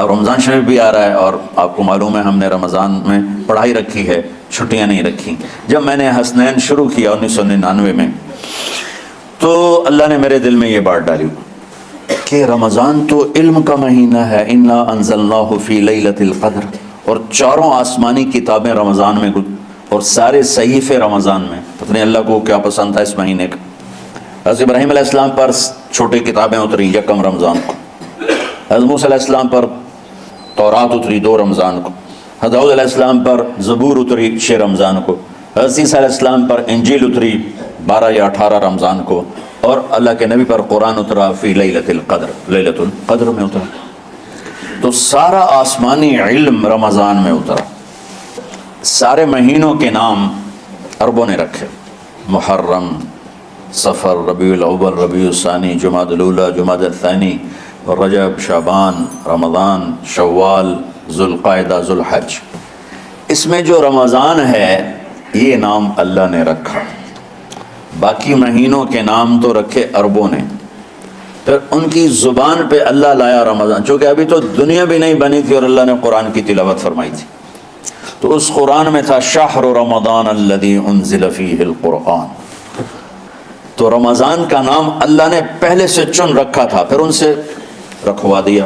رمضان شریف بھی آ رہا ہے، اور آپ کو معلوم ہے ہم نے رمضان میں پڑھائی رکھی ہے، چھٹیاں نہیں رکھی۔ جب میں نے حسنین شروع کیا 1999 میں، تو اللہ نے میرے دل میں یہ بات ڈالی کہ رمضان تو علم کا مہینہ ہے، انا انزلناہ فی لیلۃ القدر، اور چاروں آسمانی کتابیں رمضان میں، اور سارے صحیفے رمضان میں۔ پتہ نہیں اللہ کو کیا پسند تھا اس مہینے کا۔ حضرت ابراہیم علیہ السلام پر چھوٹی کتابیں اتری یکم رمضان کو، حضرت موسیٰ علیہ السلام پر تورات اتری 2 رمضان کو، حضرت داؤد علیہ السلام پر زبور اتری 6 رمضان کو، حضرت عیسیٰ علیہ السلام پر انجیل اتری 12 یا 18 رمضان کو، اور اللہ کے نبی پر قرآن اترا فی لیلۃ القدر، لیلۃ القدر میں اترا۔ تو سارا آسمانی علم رمضان میں اترا۔ سارے مہینوں کے نام عربوں نے رکھے، محرم، صفر، ربیع الاول، ربیع الثانی، جمادی الاولی، جمادی الثانی، رجب، شعبان، رمضان، شوال، ذوالقعدہ، ذوالحج۔ اس میں جو رمضان ہے یہ نام اللہ نے رکھا، باقی مہینوں کے نام تو رکھے عربوں نے۔ پھر ان کی زبان پہ اللہ لایا رمضان، چونکہ ابھی تو دنیا بھی نہیں بنی تھی اور اللہ نے قرآن کی تلاوت فرمائی تھی، تو اس قرآن میں تھا شہر رمضان الذی انزل فیہ القرآن۔ تو رمضان کا نام اللہ نے پہلے سے چن رکھا تھا، پھر ان سے رکھوا دیا۔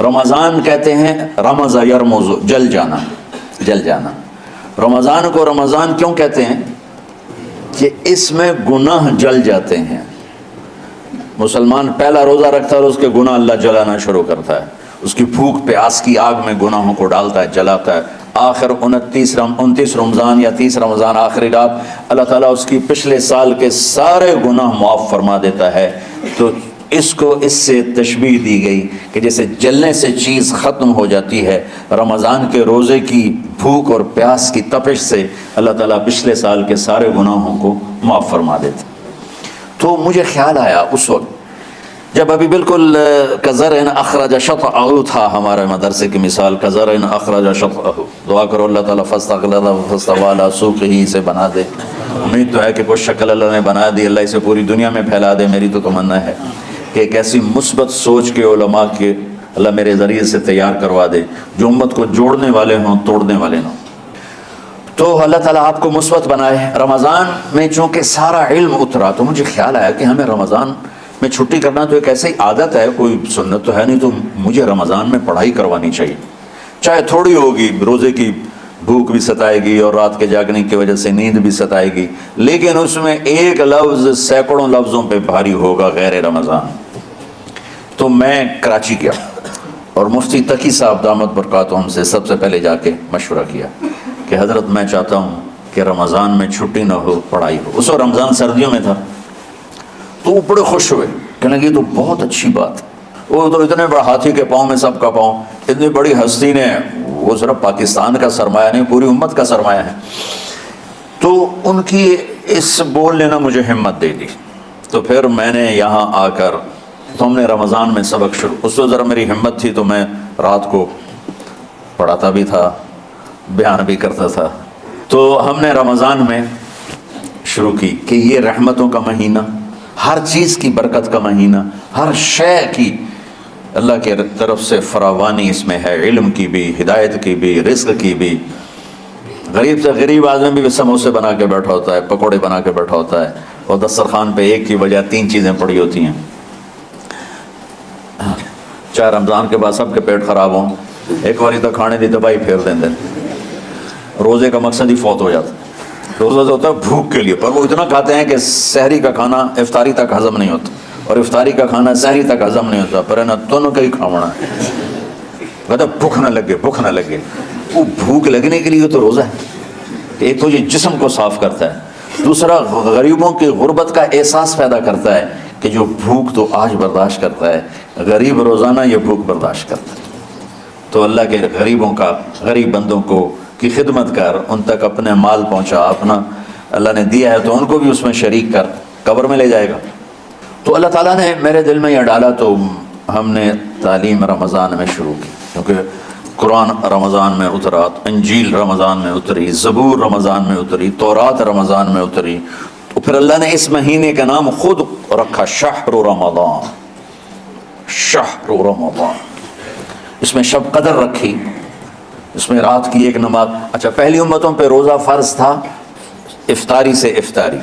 رمضان کہتے ہیں رمض یرمز، جل جانا، جل جانا۔ رمضان کو رمضان کیوں کہتے ہیں؟ کہ اس میں گناہ جل جاتے ہیں۔ مسلمان پہلا روزہ رکھتا ہے اور اس کے گناہ اللہ جلانا شروع کرتا ہے، اس کی بھوک پیاس کی آگ میں گناہوں کو ڈالتا ہے، جلاتا ہے۔ آخر 29 رمضان یا 30 رمضان آخری رات اللہ تعالیٰ اس کی پچھلے سال کے سارے گناہ معاف فرما دیتا ہے۔ تو اس کو اس سے تشبیہ دی گئی کہ جیسے جلنے سے چیز ختم ہو جاتی ہے، رمضان کے روزے کی بھوک اور پیاس کی تپش سے اللہ تعالیٰ پچھلے سال کے سارے گناہوں کو معاف فرما دیتا۔ تو مجھے خیال آیا اس وقت جب ابھی بالکل کزرع اخرج شطأہ تھا، ہمارے مدرسے کی مثال کزرع اخرج شطأہ، دعا کرو اللہ تعالیٰ فاستغلظ فاستوى علی سوقہ سے بنا دے۔ امید تو ہے کہ کوئی شکل اللہ نے بنا دی، اللہ اسے پوری دنیا میں پھیلا دے۔ میری تو تمنا ہے کہ ایک ایسی مثبت سوچ کے علماء کے اللہ میرے ذریعے سے تیار کروا دے جو امت کو جوڑنے والے ہوں، توڑنے والے نہ ہوں۔ تو اللہ تعالیٰ آپ کو مثبت بنائے۔ رمضان میں چونکہ سارا علم اترا تو مجھے خیال آیا کہ ہمیں رمضان میں چھٹی کرنا تو ایک ایسی عادت ہے، کوئی سنت تو ہے نہیں، تو مجھے رمضان میں پڑھائی کروانی چاہیے، چاہے تھوڑی ہوگی، روزے کی بھوک بھی ستائے گی اور رات کے جاگنے کی وجہ سے نیند بھی ستائے گی، لیکن اس میں ایک لفظ سینکڑوں لفظوں پہ بھاری ہوگا، غیر رمضان۔ تو میں کراچی گیا اور مفتی تقی صاحب دامت برکاتہم سے سب سے پہلے جا کے مشورہ کیا کہ حضرت میں چاہتا ہوں کہ رمضان میں چھٹی نہ ہو، پڑھائی ہو۔ اس وقت رمضان سردیوں میں تھا، تو وہ بڑے خوش ہوئے، کہنے لگے یہ تو بہت اچھی بات۔ وہ تو اتنے بڑے ہاتھی کے پاؤں میں سب کا پاؤں، اتنی بڑی ہستی نے، وہ صرف پاکستان کا سرمایہ نہیں پوری امت کا سرمایہ ہے۔ تو ان کی اس بولنے نے مجھے ہمت دے دی۔ تو پھر میں نے یہاں آ کر تو ہم نے رمضان میں سبق شروع، اس وقت ذرا میری ہمت تھی تو میں رات کو پڑھاتا بھی تھا، بیان بھی کرتا تھا۔ تو ہم نے رمضان میں شروع کی کہ یہ رحمتوں کا مہینہ، ہر چیز کی برکت کا مہینہ، ہر شے کی اللہ کے طرف سے فراوانی اس میں ہے، علم کی بھی، ہدایت کی بھی، رزق کی بھی۔ غریب سے غریب آدمی بھی سموسے بنا کے بیٹھا ہوتا ہے، پکوڑے بنا کے بیٹھا ہوتا ہے، اور دسترخوان پہ ایک کی بجائے 3 چیزیں پڑی ہوتی ہیں۔ چاہے رمضان کے بعد سب کے پیٹ خراب ہوں، ایک باری تو کھانے دی دبائی پھیر دیں دیں، روزے کا مقصد ہی فوت ہو جاتا ہے۔ روزہ تو ہوتا ہے بھوک کے لیے، پر وہ اتنا کھاتے ہیں کہ سحری کا کھانا افطاری تک ہضم نہیں ہوتا، اور افطاری کا کھانا سحری تک ہضم نہیں ہوتا، پر ہے نا دونوں کا ہی کھاونا ہے۔ کہتا بھوک نہ لگے، بھوک نہ لگے۔ وہ بھوک لگنے کے لیے تو روزہ ہے، ایک تو یہ جسم کو صاف کرتا ہے، دوسرا غریبوں کی غربت کا احساس پیدا کرتا ہے کہ جو بھوک تو آج برداشت کرتا ہے، غریب روزانہ یہ بھوک برداشت کرتا ہے۔ تو اللہ کے غریبوں کا، غریب بندوں کو کی خدمت کر، ان تک اپنے مال پہنچا، اپنا اللہ نے دیا ہے تو ان کو بھی اس میں شریک کر، قبر میں لے جائے گا۔ تو اللہ تعالیٰ نے میرے دل میں یہ ڈالا تو ہم نے تعلیم رمضان میں شروع کی، کیونکہ قرآن رمضان میں اترا، انجیل رمضان میں اتری، زبور رمضان میں اتری، تورات رمضان میں اتری۔ تو پھر اللہ نے اس مہینے کا نام خود رکھا شہر رمضان، شہر رمضان۔ اس میں شب قدر رکھی، اس میں رات کی ایک نماز. اچھا، پہلی امتوں پہ روزہ فرض تھا افطاری سے افطاری،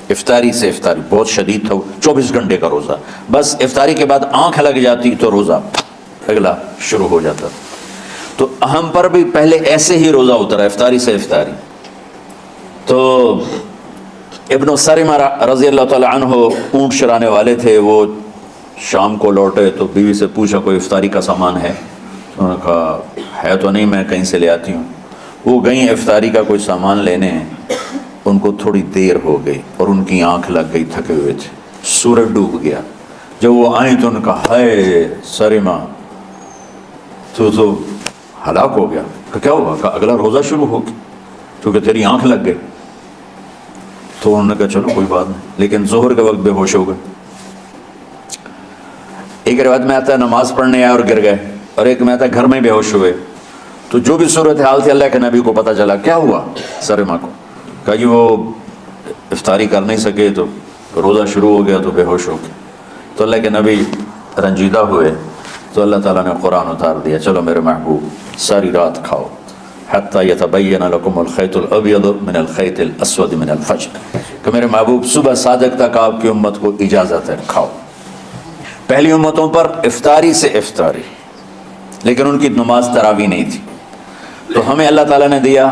افطاری سے افطاری، بہت شدید تھا، 24 گھنٹے کا روزہ. بس افطاری کے بعد آنکھ لگ جاتی تو روزہ اگلا شروع ہو جاتا. تو ہم پر بھی پہلے ایسے ہی روزہ اترا، افطاری سے افطاری. تو ابن سرمہ رضی اللہ تعالی عنہ اونٹ چرانے والے تھے، وہ شام کو لوٹے تو بیوی سے پوچھا کوئی افطاری کا سامان ہے؟ انہوں نے کہا ہے تو نہیں، میں کہیں سے لے آتی ہوں. وہ گئیں افطاری کا کوئی سامان لینے، ان کو تھوڑی دیر ہو گئی اور ان کی آنکھ لگ گئی، تھکے ہوئے تھے، سورج ڈوب گیا. جب وہ آئیں تو ان کا ہائے سرمہ تو ہلاک ہو گیا. کہ کیا ہوا؟ کہ اگلا روزہ شروع ہو گیا کیونکہ تیری آنکھ لگ گئی. تو انہوں نے کہا چلو کوئی بات نہیں، لیکن ظہر کے وقت بے ہوش ہو گئے. ایک روایت میں آتا ہے نماز پڑھنے آئے اور گر گئے، اور ایک میں آتا ہے گھر میں بے ہوش ہوئے. تو جو بھی صورتحال تھی اللہ کے نبی کو پتہ چلا. کیا ہوا سرمہ کو؟ کہا جی وہ افطاری کر نہیں سکے تو روزہ شروع ہو گیا تو بے ہوش ہو گئے. تو اللہ کے نبی رنجیدہ ہوئے تو اللہ تعالیٰ نے قرآن اتار دیا، چلو میرے محبوب ساری رات کھاؤ حتی یتبین لکم الخیط الابیض من الخیط الاسود من الفجر، کہ میرے محبوب صبح صادق تک آپ کی امت کو اجازت ہے کھاؤ. پہلی امتوں پر افطاری سے افطاری، لیکن ان کی نماز تراویح نہیں تھی. تو ہمیں اللہ تعالیٰ نے دیا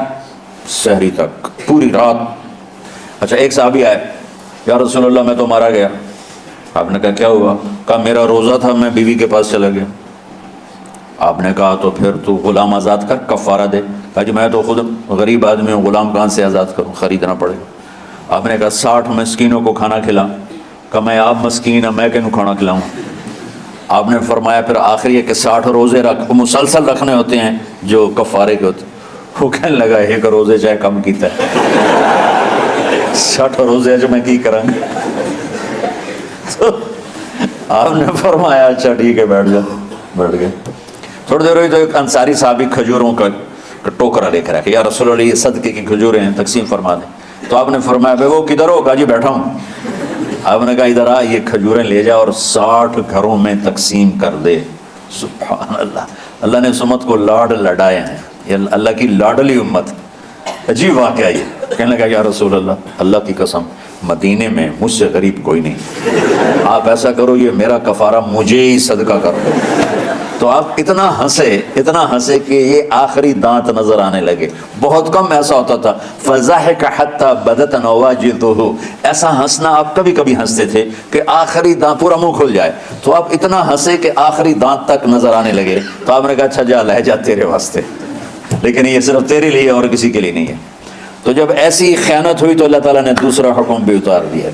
سحری تک، پوری رات. اچھا، ایک صحابی آئے، یا رسول اللہ میں تو مارا گیا. آپ نے کہا کیا ہوا؟ کہا میرا روزہ تھا، میں بیوی کے پاس چلا گیا. آپ نے کہا تو پھر تو غلام آزاد کر، کفارہ دے. کہا جی میں تو خود غریب آدمی ہوں، غلام کہاں سے آزاد کروں، خریدنا پڑے گا. آپ نے کہا 60 مسکینوں کو کھانا کھلا. کہا میں آپ مسکین ہیں، میں کہوں کھانا کھلاؤں. آپ نے فرمایا پھر آخری ہے کہ 60 روزے مسلسل رکھنے ہوتے ہیں جو کفارے کے ہوتے ہیں. وہ کہنے لگا ایک روزے چاہے کم کیتا ہے 60 روزے جو میں کی کروں گا. تو آپ نے فرمایا اچھا ٹھیک ہے بیٹھ جاؤ. بیٹھ گئے. تھوڑی دیر ہوئی تو ایک انصاری صحابی کھجوروں کا ٹوکرا لے کر آیا کہ یا رسول اللہ یہ صدقے کی کھجوریں ہیں، تقسیم فرما دیں. تو آپ نے فرمایا بھائی وہ کدھر ہو؟ کہا جی بیٹھا ہوں. آپ نے کہا ادھر آ، یہ کھجوریں لے جا اور 60 گھروں میں تقسیم کر دے. سبحان اللہ، اللہ نے اس امت کو لاڈ لڈائے ہیں، یہ اللہ کی لاڈلی امت. عجیب واقعہ یہ. کہنے لگا یا رسول اللہ اللہ کی قسم مدینے میں مجھ سے غریب کوئی نہیں، آپ ایسا کرو یہ میرا کفارہ مجھے ہی صدقہ کر دو. تو آپ اتنا ہنسے کہ یہ آخری دانت نظر آنے لگے. بہت کم ایسا ہوتا تھا. فضحک حتی بدت نواجذہ، ایسا ہنسنا آپ کبھی کبھی ہنستے تھے کہ آخری دانت پورا منہ کھل جائے. تو آپ اتنا ہنسے کہ آخری دانت تک نظر آنے لگے. تو آپ نے کہا اچھا جا لہجہ تیرے واسطے، لیکن یہ صرف تیرے لیے اور کسی کے لیے نہیں ہے. تو جب ایسی خیانت ہوئی تو اللہ تعالیٰ نے دوسرا حکم بھی اتار دیا،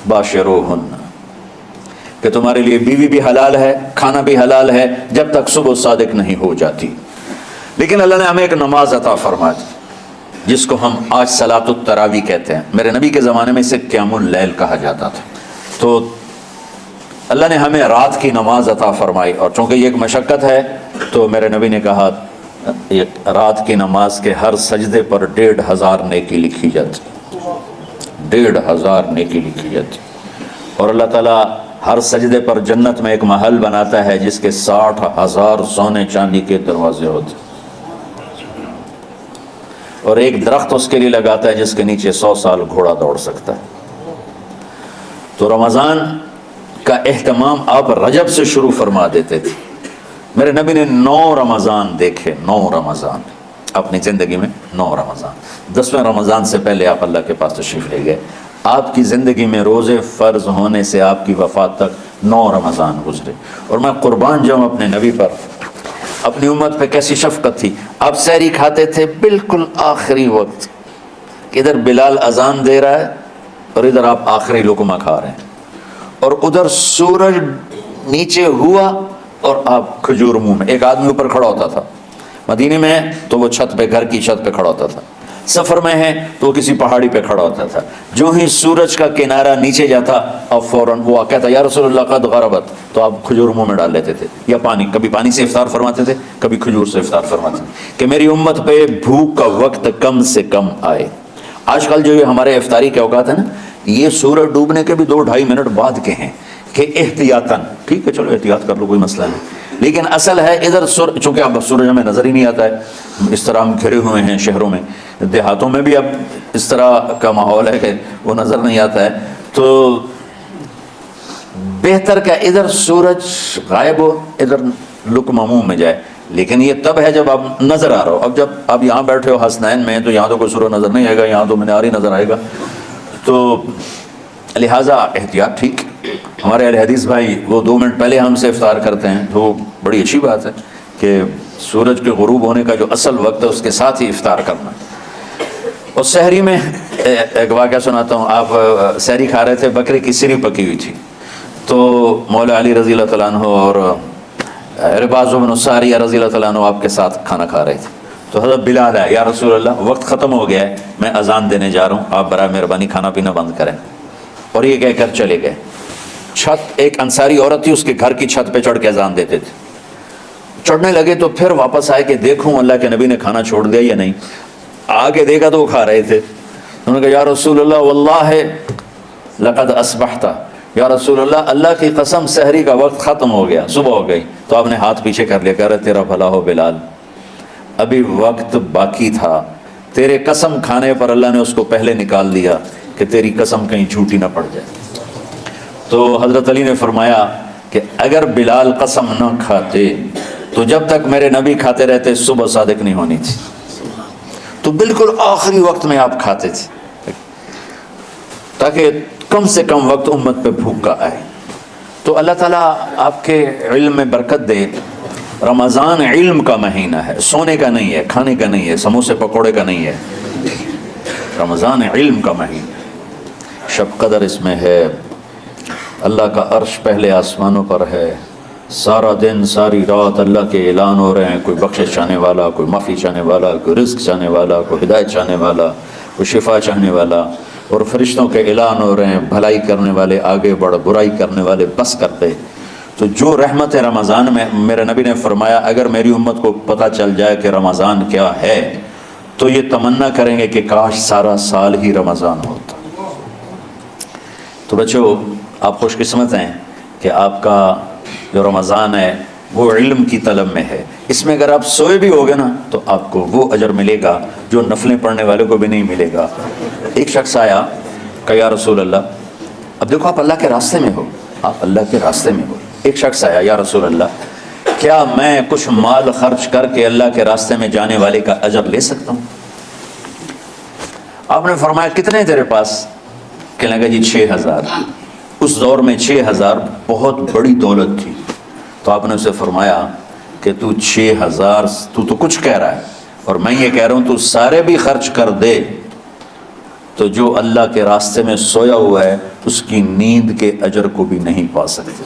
باشروہن، کہ تمہارے لیے بیوی بھی حلال ہے، کھانا بھی حلال ہے جب تک صبح صادق نہیں ہو جاتی. لیکن اللہ نے ہمیں ایک نماز عطا فرما دی جس کو ہم آج صلاۃ التراویح کہتے ہیں. میرے نبی کے زمانے میں اسے قیام اللیل کہا جاتا تھا. تو اللہ نے ہمیں رات کی نماز عطا فرمائی، اور چونکہ یہ ایک مشقت ہے تو میرے نبی نے کہا رات کی نماز کے ہر سجدے پر 1500 نیکی لکھی جاتی، 1500 نیکی لکھی جاتی. اور اللہ تعالیٰ ہر سجدے پر جنت میں ایک محل بناتا ہے جس کے 60,000 سونے چاندی کے دروازے ہوتے، اور ایک درخت اس کے لیے لگاتا ہے جس کے نیچے 100 سال گھوڑا دوڑ سکتا ہے. تو رمضان کا اہتمام آپ رجب سے شروع فرما دیتے تھے. میرے نبی نے 9 رمضان دیکھے، 9 رمضان اپنی زندگی میں، 9 رمضان. 10ویں رمضان سے پہلے آپ اللہ کے پاس تشریف لے گئے. آپ کی زندگی میں روزے فرض ہونے سے آپ کی وفات تک 9 رمضان گزرے. اور میں قربان جاؤں اپنے نبی پر، اپنی امت پہ کیسی شفقت تھی. آپ سحری کھاتے تھے بالکل آخری وقت، ادھر بلال اذان دے رہا ہے اور ادھر آپ آخری لقمہ کھا رہے ہیں، اور ادھر سورج نیچے ہوا اور آپ کھجور منہ میں. ایک آدمی اوپر کھڑا ہوتا تھا مدینے میں تو وہ چھت پہ، گھر کی چھت پہ کھڑا ہوتا تھا. سفر میں ہے تو کسی پہاڑی پہ کھڑا ہوتا تھا. جو ہی سورج کا کنارہ نیچے جاتا اب فوراً وہ کہتا یا رسول اللہ قد غربت، تو آپ کھجور منہ میں ڈال لیتے تھے یا پانی. کبھی پانی سے افطار فرماتے تھے، کبھی کھجور سے افطار فرماتے تھے کہ میری امت پہ بھوک کا وقت کم سے کم آئے. آج کل جو یہ ہمارے افطاری کے اوقات ہیں نا، یہ سورج ڈوبنے کے بھی 2-2.5 منٹ بعد کے ہیں کہ احتیاطاً ٹھیک ہے چلو احتیاط کر لو کوئی مسئلہ نہیں، لیکن اصل ہے ادھر چونکہ اب سورج ہمیں نظر ہی نہیں آتا ہے، اس طرح ہم گھرے ہوئے ہیں شہروں میں، دیہاتوں میں بھی اب اس طرح کا ماحول ہے کہ وہ نظر نہیں آتا ہے، تو بہتر کہ ادھر سورج غائب ہو ادھر لک معموم میں جائے، لیکن یہ تب ہے جب آپ نظر آ رہا ہو۔ اب جب آپ یہاں بیٹھے ہو حسنین میں تو یہاں تو کوئی سورج نظر نہیں آئے گا، یہاں تو مینار ہی نظر آئے گا، تو لہٰذا احتیاط ٹھیک۔ ہمارے اہل حدیث بھائی وہ 2 منٹ پہلے ہم سے افطار کرتے ہیں، تو بڑی اچھی بات ہے کہ سورج کے غروب ہونے کا جو اصل وقت ہے اس کے ساتھ ہی افطار کرنا۔ اور سحری میں ایک واقعہ سناتا ہوں، آپ سحری کھا رہے تھے، بکرے کی سری پکی ہوئی تھی، تو مولا علی رضی اللہ تعالیٰ عنہ اور رباض بن ساریہ رضی اللہ تعالیٰ عنہ آپ کے ساتھ کھانا کھا رہے تھے، تو حضرت بلال ہے، یا رسول اللہ وقت ختم ہو گیا ہے، میں اذان دینے جا رہا ہوں، آپ برائے مہربانی کھانا پینا بند کریں۔ اور یہ کہہ کر چلے گئے۔ چھت، ایک انصاری عورت تھی، اس کے گھر کی چھت پہ چڑھ کے اذان دیتے تھے، چڑھنے لگے تو پھر واپس آئے کہ دیکھوں اللہ کے نبی نے کھانا چھوڑ دیا یا نہیں، آگے دیکھا تو وہ کھا رہے تھے، انہوں نے کہا یا رسول اللہ واللہ لقد اصبحت، یا رسول اللہ اللہ کی قسم سحری کا وقت ختم ہو گیا، صبح ہو گئی۔ تو آپ نے ہاتھ پیچھے کر لیا، کہہ رہے تیرا بھلا ہو بلال، ابھی وقت باقی تھا، تیرے قسم کھانے پر اللہ نے اس کو پہلے نکال دیا کہ تیری قسم کہیں جھوٹی نہ پڑ جائے۔ تو حضرت علی نے فرمایا کہ اگر بلال قسم نہ کھاتے تو جب تک میرے نبی کھاتے رہتے صبح صادق نہیں ہونی تھی، تو بالکل آخری وقت میں آپ کھاتے تھے تاکہ کم سے کم وقت امت پہ بھوکا آئے۔ تو اللہ تعالیٰ آپ کے علم میں برکت دے۔ رمضان علم کا مہینہ ہے، سونے کا نہیں ہے، کھانے کا نہیں ہے، سموسے پکوڑے کا نہیں ہے، رمضان علم کا مہینہ ہے، شب قدر اس میں ہے، اللہ کا عرش پہلے آسمانوں پر ہے، سارا دن ساری رات اللہ کے اعلان ہو رہے ہیں، کوئی بخشش چاہنے والا، کوئی معافی چاہنے والا، کوئی رزق چاہنے والا، کوئی ہدایت چاہنے والا، کوئی شفا چاہنے والا، اور فرشتوں کے اعلان ہو رہے ہیں، بھلائی کرنے والے آگے بڑھ، برائی کرنے والے بس کرتے۔ تو جو رحمت رمضان میں، میرے نبی نے فرمایا اگر میری امت کو پتہ چل جائے کہ رمضان کیا ہے تو یہ تمنا کریں گے کہ کاش سارا سال ہی رمضان ہوتا۔ تو بچوں آپ خوش قسمت ہیں کہ آپ کا جو رمضان ہے وہ علم کی طلب میں ہے، اس میں اگر آپ سوئے بھی ہوگے نا تو آپ کو وہ اجر ملے گا جو نفلیں پڑھنے والے کو بھی نہیں ملے گا۔ ایک شخص آیا کہ یا رسول اللہ، اب دیکھو آپ اللہ کے راستے میں ہو، آپ اللہ کے راستے میں ہو، ایک شخص آیا یا رسول اللہ کیا میں کچھ مال خرچ کر کے اللہ کے راستے میں جانے والے کا اجر لے سکتا ہوں؟ آپ نے فرمایا کتنے تیرے پاس؟ کہنے لگا جی 6000۔ اس دور میں 6000 بہت بڑی دولت تھی، تو آپ نے اسے فرمایا کہ تو 6000 تو کچھ کہہ رہا ہے اور میں یہ کہہ رہا ہوں تو سارے بھی خرچ کر دے تو جو اللہ کے راستے میں سویا ہوا ہے اس کی نیند کے اجر کو بھی نہیں پا سکتے۔